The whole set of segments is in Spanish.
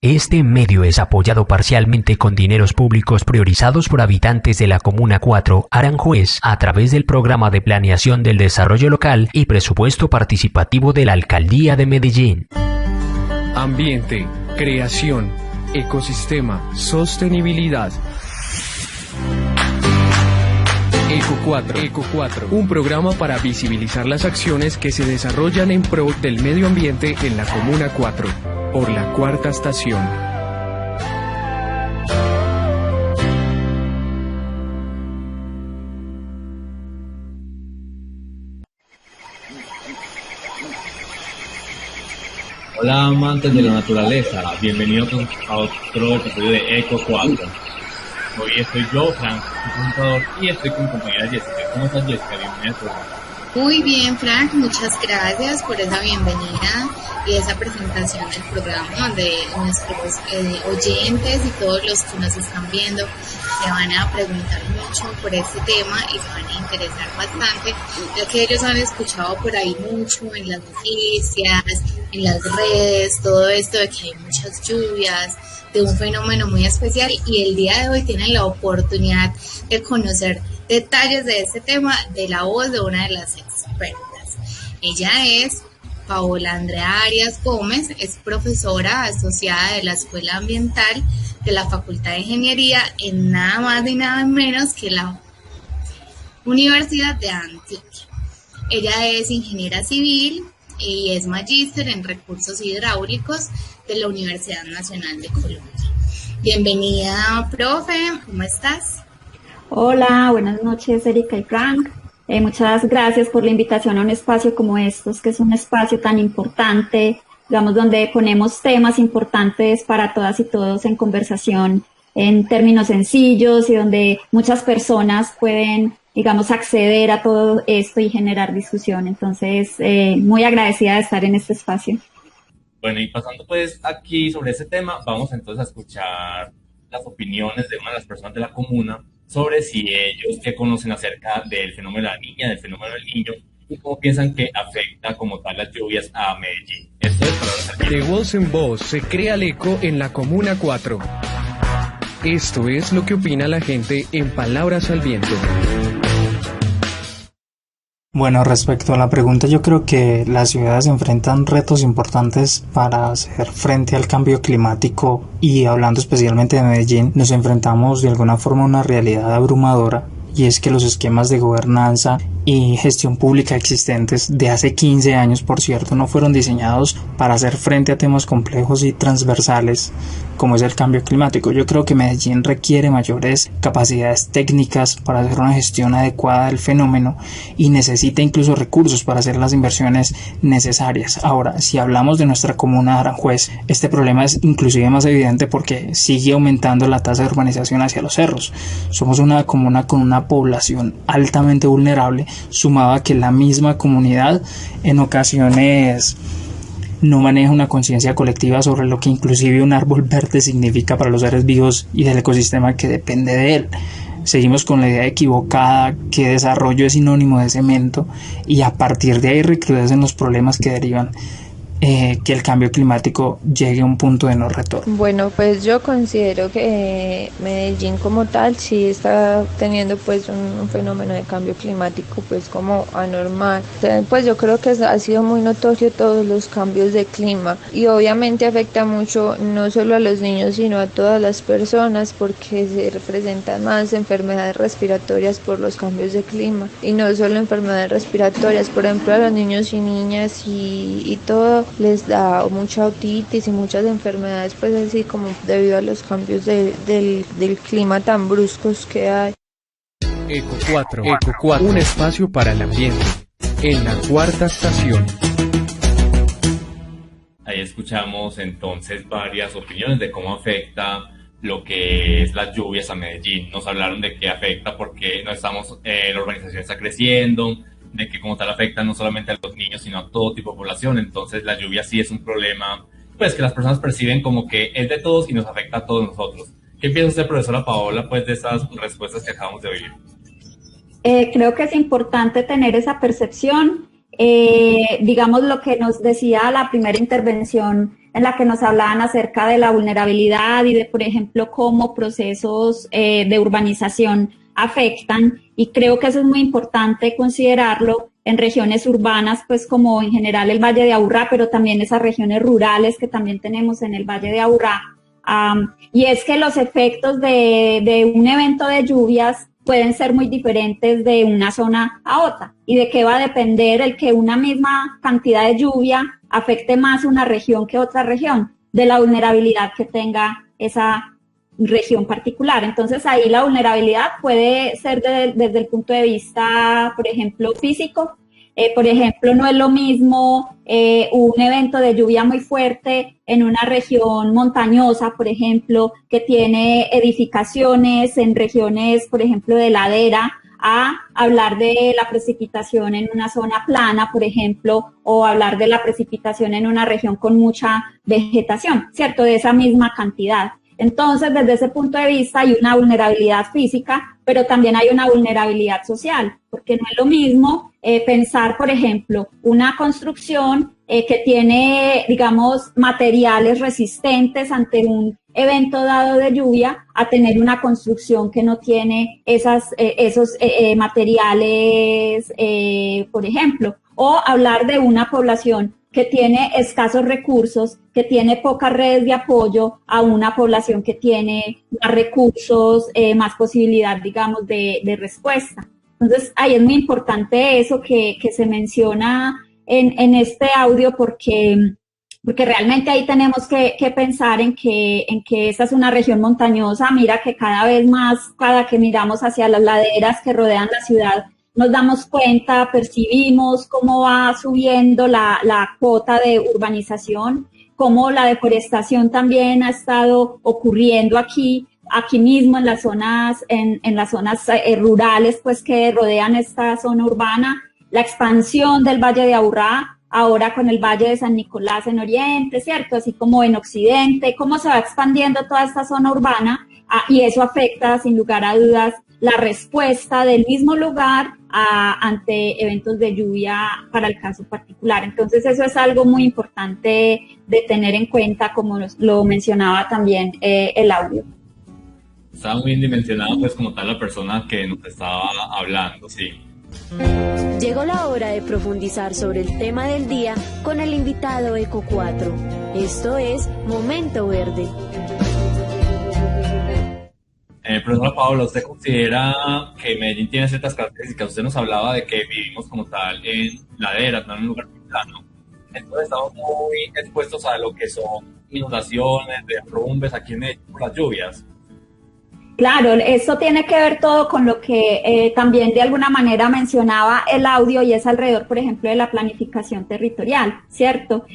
Este medio es apoyado parcialmente con dineros públicos priorizados por habitantes de la Comuna 4, Aranjuez, a través del Programa de Planeación del Desarrollo Local y Presupuesto Participativo de la Alcaldía de Medellín. Ambiente, creación, ecosistema, sostenibilidad. Eco 4, un programa para visibilizar las acciones que se desarrollan en pro del medio ambiente en la Comuna 4, por la Cuarta Estación. Hola amantes de la naturaleza, bienvenidos a otro episodio de Eco 4. Hoy estoy yo, Frank, su presentador, y estoy con mi compañera Jessica. ¿Cómo estás, Jessica? Bienvenida al programa. Muy bien, Frank, muchas gracias por esa bienvenida y esa presentación del programa donde nuestros oyentes y todos los que nos están viendo se van a preguntar mucho por este tema y se van a interesar bastante, ya que ellos han escuchado por ahí mucho en las noticias, en las redes, todo esto de que hay muchas lluvias, de un fenómeno muy especial, y el día de hoy tienen la oportunidad de conocer detalles de este tema de la voz de una de las expertas. Ella es Paola Andrea Arias Gómez, es profesora asociada de la Escuela Ambiental de la Facultad de Ingeniería en nada más y nada menos que la Universidad de Antioquia. Ella es ingeniera civil y es magíster en recursos hidráulicos de la Universidad Nacional de Colombia. Bienvenida, profe, ¿cómo estás? Hola, buenas noches, Erika y Frank. Muchas gracias por la invitación a un espacio como estos, que es un espacio tan importante, digamos, donde ponemos temas importantes para todas y todos en conversación en términos sencillos y donde muchas personas pueden, digamos, acceder a todo esto y generar discusión. Entonces, muy agradecida de estar en este espacio. Bueno, y pasando pues aquí sobre este tema, vamos entonces a escuchar las opiniones de una de las personas de la comuna sobre si ellos que conocen acerca del fenómeno de la niña, del fenómeno del niño, y cómo piensan que afecta como tal las lluvias a Medellín. Esto es Palabras al Viento. De voz en voz se crea el eco en la Comuna 4. Esto es lo que opina la gente en Palabras al Viento. Bueno, respecto a la pregunta, yo creo que las ciudades enfrentan retos importantes para hacer frente al cambio climático, y hablando especialmente de Medellín, nos enfrentamos de alguna forma a una realidad abrumadora, y es que los esquemas de gobernanza y gestión pública existentes de hace 15 años, por cierto, no fueron diseñados para hacer frente a temas complejos y transversales como es el cambio climático. Yo creo que Medellín requiere mayores capacidades técnicas para hacer una gestión adecuada del fenómeno y necesita incluso recursos para hacer las inversiones necesarias. Ahora, si hablamos de nuestra comuna de Aranjuez, este problema es inclusive más evidente porque sigue aumentando la tasa de urbanización hacia los cerros. Somos una comuna con una población altamente vulnerable, sumado a que la misma comunidad en ocasiones no maneja una conciencia colectiva sobre lo que inclusive un árbol verde significa para los seres vivos y del ecosistema que depende de él. Seguimos con la idea equivocada que desarrollo es sinónimo de cemento, y a partir de ahí recrudecen los problemas que derivan que el cambio climático llegue a un punto de no retorno. Bueno, pues yo considero que Medellín como tal sí está teniendo pues un fenómeno de cambio climático pues como anormal. Pues yo creo que ha sido muy notorio todos los cambios de clima, y obviamente afecta mucho no solo a los niños sino a todas las personas, porque se presentan más enfermedades respiratorias por los cambios de clima, y no solo enfermedades respiratorias, por ejemplo a los niños y niñas y todo les da mucha otitis y muchas enfermedades pues así como debido a los cambios del clima tan bruscos que hay. Eco 4, un espacio para el ambiente en la Cuarta Estación. Ahí escuchamos entonces varias opiniones de cómo afecta lo que es las lluvias a Medellín. Nos hablaron de que afecta porque no estamos, la urbanización está creciendo, de que como tal afecta no solamente a los niños, sino a todo tipo de población. Entonces la lluvia sí es un problema, pues que las personas perciben como que es de todos y nos afecta a todos nosotros. ¿Qué piensa usted, profesora Paola, pues de estas respuestas que acabamos de oír? Creo que es importante tener esa percepción. Digamos lo que nos decía la primera intervención en la que nos hablaban acerca de la vulnerabilidad y de, por ejemplo, cómo procesos de urbanización afectan, y creo que eso es muy importante considerarlo en regiones urbanas, pues como en general el Valle de Aburrá, pero también esas regiones rurales que también tenemos en el Valle de Aburrá. Y es que los efectos de un evento de lluvias pueden ser muy diferentes de una zona a otra. ¿Y de qué va a depender el que una misma cantidad de lluvia afecte más una región que otra región? De la vulnerabilidad que tenga esa región particular. Entonces ahí la vulnerabilidad puede ser desde el punto de vista, por ejemplo, físico. Por ejemplo, no es lo mismo un evento de lluvia muy fuerte en una región montañosa, por ejemplo, que tiene edificaciones en regiones, por ejemplo, de ladera, a hablar de la precipitación en una zona plana, por ejemplo, o hablar de la precipitación en una región con mucha vegetación, ¿cierto? De esa misma cantidad. Entonces, desde ese punto de vista hay una vulnerabilidad física, pero también hay una vulnerabilidad social, porque no es lo mismo pensar, por ejemplo, una construcción que tiene, digamos, materiales resistentes ante un evento dado de lluvia, a tener una construcción que no tiene esos materiales, por ejemplo, o hablar de una población que tiene escasos recursos, que tiene pocas redes de apoyo, a una población que tiene más recursos, más posibilidad, digamos, de respuesta. Entonces, ahí es muy importante eso que se menciona en este audio, porque realmente ahí tenemos que pensar en que esta es una región montañosa. Mira que cada vez más, cada que miramos hacia las laderas que rodean la ciudad, nos damos cuenta, percibimos cómo va subiendo la cuota de urbanización, cómo la deforestación también ha estado ocurriendo aquí mismo en las zonas, en las zonas rurales, pues que rodean esta zona urbana, la expansión del Valle de Aburrá, ahora con el Valle de San Nicolás en Oriente, ¿cierto? Así como en Occidente, cómo se va expandiendo toda esta zona urbana, y eso afecta, sin lugar a dudas, la respuesta del mismo lugar ante eventos de lluvia para el caso particular. Entonces eso es algo muy importante de tener en cuenta, como lo mencionaba también el audio. Estaba muy bien dimensionada, pues, como tal la persona que nos estaba hablando, sí. Llegó la hora de profundizar sobre el tema del día con el invitado Eco 4. Esto es Momento Verde. Profesora Paola, ¿usted considera que Medellín tiene ciertas características? Usted nos hablaba de que vivimos como tal en laderas, no en un lugar plano. Entonces estamos muy expuestos a lo que son inundaciones, derrumbes aquí en Medellín por las lluvias. Claro, esto tiene que ver todo con lo que también de alguna manera mencionaba el audio, y es alrededor, por ejemplo, de la planificación territorial, ¿cierto?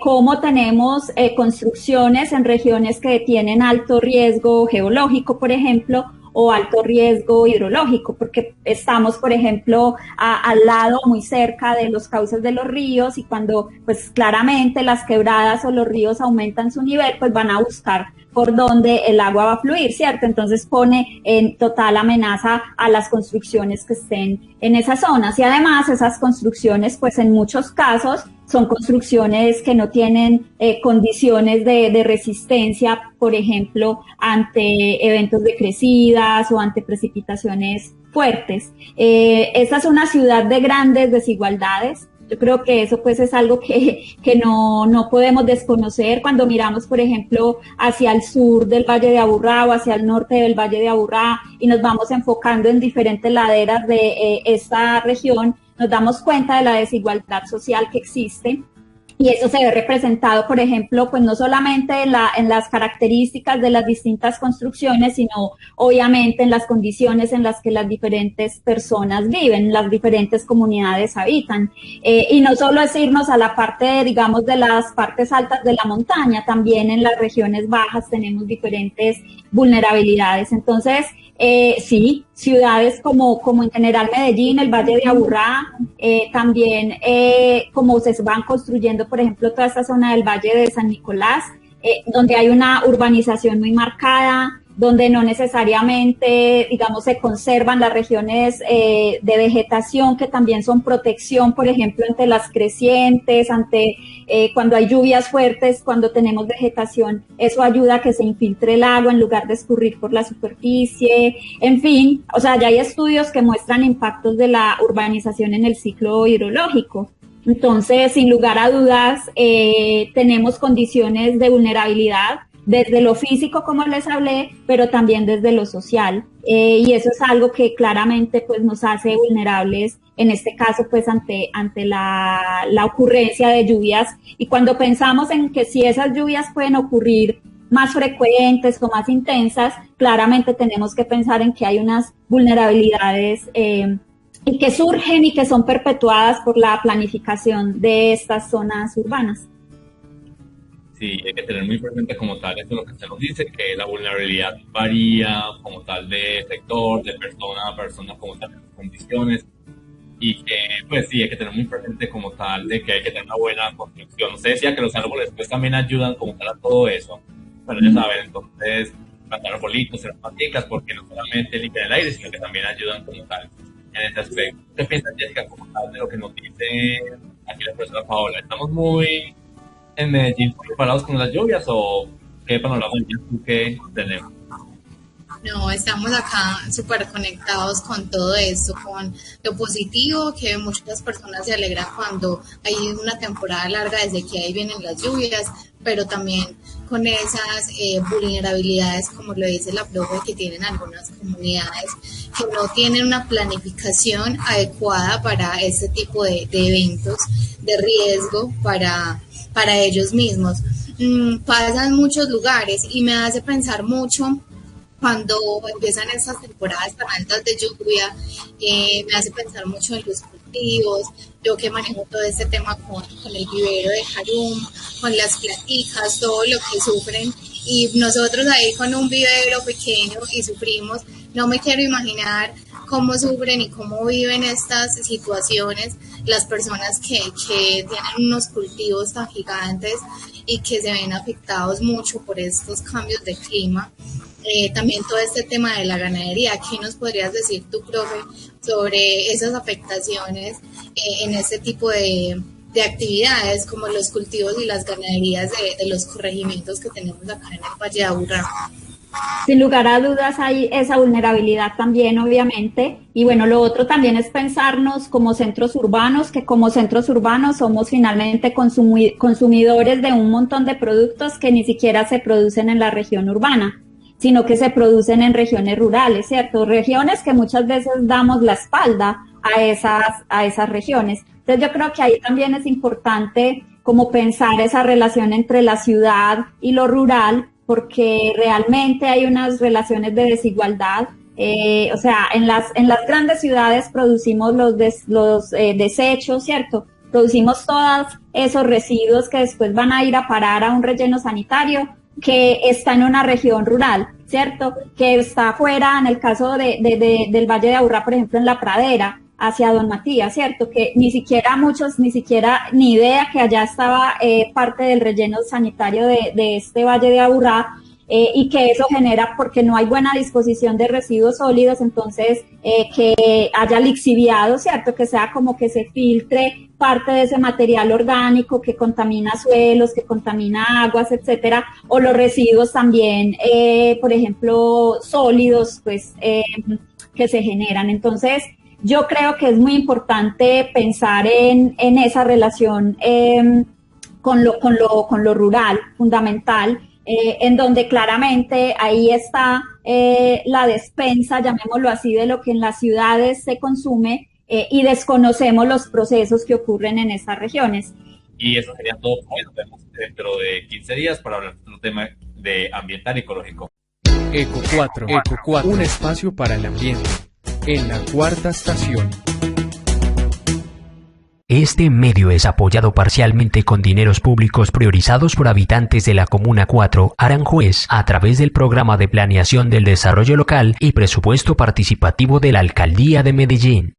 Cómo tenemos construcciones en regiones que tienen alto riesgo geológico, por ejemplo, o alto riesgo hidrológico, porque estamos, por ejemplo, al lado, muy cerca de los cauces de los ríos, y cuando pues claramente las quebradas o los ríos aumentan su nivel, pues van a buscar por donde el agua va a fluir, ¿cierto? Entonces pone en total amenaza a las construcciones que estén en esas zonas, y además esas construcciones, pues en muchos casos, son construcciones que no tienen condiciones de resistencia, por ejemplo, ante eventos de crecidas o ante precipitaciones fuertes. Esta es una ciudad de grandes desigualdades. Yo creo que eso pues es algo que no podemos desconocer cuando miramos, por ejemplo, hacia el sur del Valle de Aburrá o hacia el norte del Valle de Aburrá, y nos vamos enfocando en diferentes laderas de esta región. Nos damos cuenta de la desigualdad social que existe, y eso se ve representado, por ejemplo, pues no solamente en las características de las distintas construcciones, sino obviamente en las condiciones en las que las diferentes personas viven, las diferentes comunidades habitan. Y no solo es irnos a la parte, digamos, de las partes altas de la montaña, también en las regiones bajas tenemos diferentes vulnerabilidades. Entonces, sí, ciudades como en general Medellín, el Valle de Aburrá, también como se van construyendo, por ejemplo, toda esta zona del Valle de San Nicolás, donde hay una urbanización muy marcada, donde no necesariamente, digamos, se conservan las regiones de vegetación que también son protección, por ejemplo, ante las crecientes, ante cuando hay lluvias fuertes, cuando tenemos vegetación, eso ayuda a que se infiltre el agua en lugar de escurrir por la superficie, en fin, o sea, ya hay estudios que muestran impactos de la urbanización en el ciclo hidrológico. Entonces, sin lugar a dudas, tenemos condiciones de vulnerabilidad desde lo físico, como les hablé, pero también desde lo social. Y eso es algo que claramente pues, nos hace vulnerables, en este caso, pues ante la ocurrencia de lluvias. Y cuando pensamos en que si esas lluvias pueden ocurrir más frecuentes o más intensas, claramente tenemos que pensar en que hay unas vulnerabilidades y que surgen y que son perpetuadas por la planificación de estas zonas urbanas. Sí, hay que tener muy presente como tal, esto es lo que se nos dice, que la vulnerabilidad varía como tal de sector, de persona a persona, como tal, de sus condiciones, y que, pues sí, hay que tener muy presente como tal de que hay que tener una buena construcción. Usted decía que los árboles pues también ayudan como tal a todo eso. Bueno, ya saben, entonces, plantar arbolitos, hacer planticas, porque no solamente limpian el aire, sino que también ayudan como tal en ese aspecto. ¿Qué piensa, Jessica, como tal de lo que nos dice aquí la profesora Paola? ¿Estamos muy en Medellín preparados con las lluvias o qué panorama que tenemos? No, estamos acá súper conectados con todo esto, con lo positivo, que muchas personas se alegran cuando hay una temporada larga desde que ahí vienen las lluvias, pero también con esas vulnerabilidades, como lo dice la profe, que tienen algunas comunidades que no tienen una planificación adecuada para este tipo de eventos de riesgo para ellos mismos. Pasa en muchos lugares y me hace pensar mucho cuando empiezan estas temporadas tan altas de lluvia, me hace pensar mucho en los cultivos, yo que manejo todo este tema con el vivero de Jarum, con las platicas, todo lo que sufren, y nosotros ahí con un vivero pequeño y sufrimos, no me quiero imaginar cómo sufren y cómo viven estas situaciones las personas que tienen unos cultivos tan gigantes y que se ven afectados mucho por estos cambios de clima. También todo este tema de la ganadería, ¿qué nos podrías decir tú, profe, sobre esas afectaciones en este tipo de actividades como los cultivos y las ganaderías de los corregimientos que tenemos acá en el Valle de Aburrá? Sin lugar a dudas hay esa vulnerabilidad también, obviamente, y bueno, lo otro también es pensarnos como centros urbanos, que como centros urbanos somos finalmente consumidores de un montón de productos que ni siquiera se producen en la región urbana, sino que se producen en regiones rurales, ¿cierto? Regiones que muchas veces damos la espalda a esas regiones. Entonces yo creo que ahí también es importante como pensar esa relación entre la ciudad y lo rural, porque realmente hay unas relaciones de desigualdad. O sea, en las grandes ciudades producimos los desechos, ¿cierto? Producimos todos esos residuos que después van a ir a parar a un relleno sanitario que está en una región rural, ¿cierto? Que está afuera, en el caso del Valle de Aburrá, por ejemplo, en la pradera, hacia Don Matías, ¿cierto? Que ni siquiera ni idea que allá estaba parte del relleno sanitario de este Valle de Aburrá, y que eso genera, porque no hay buena disposición de residuos sólidos, entonces que haya lixiviado, ¿cierto? Que sea como que se filtre parte de ese material orgánico que contamina suelos, que contamina aguas, etcétera, o los residuos también, por ejemplo, sólidos, pues, que se generan. Entonces, yo creo que es muy importante pensar en esa relación con lo rural, fundamental, en donde claramente ahí está la despensa, llamémoslo así, de lo que en las ciudades se consume, y desconocemos los procesos que ocurren en esas regiones. Y eso sería todo por hoy. Nos vemos dentro de 15 días para hablar de un tema de ambiental y ecológico. Eco 4, un espacio para el ambiente, en la cuarta estación. Este medio es apoyado parcialmente con dineros públicos priorizados por habitantes de la Comuna 4, Aranjuez, a través del Programa de Planeación del Desarrollo Local y Presupuesto Participativo de la Alcaldía de Medellín.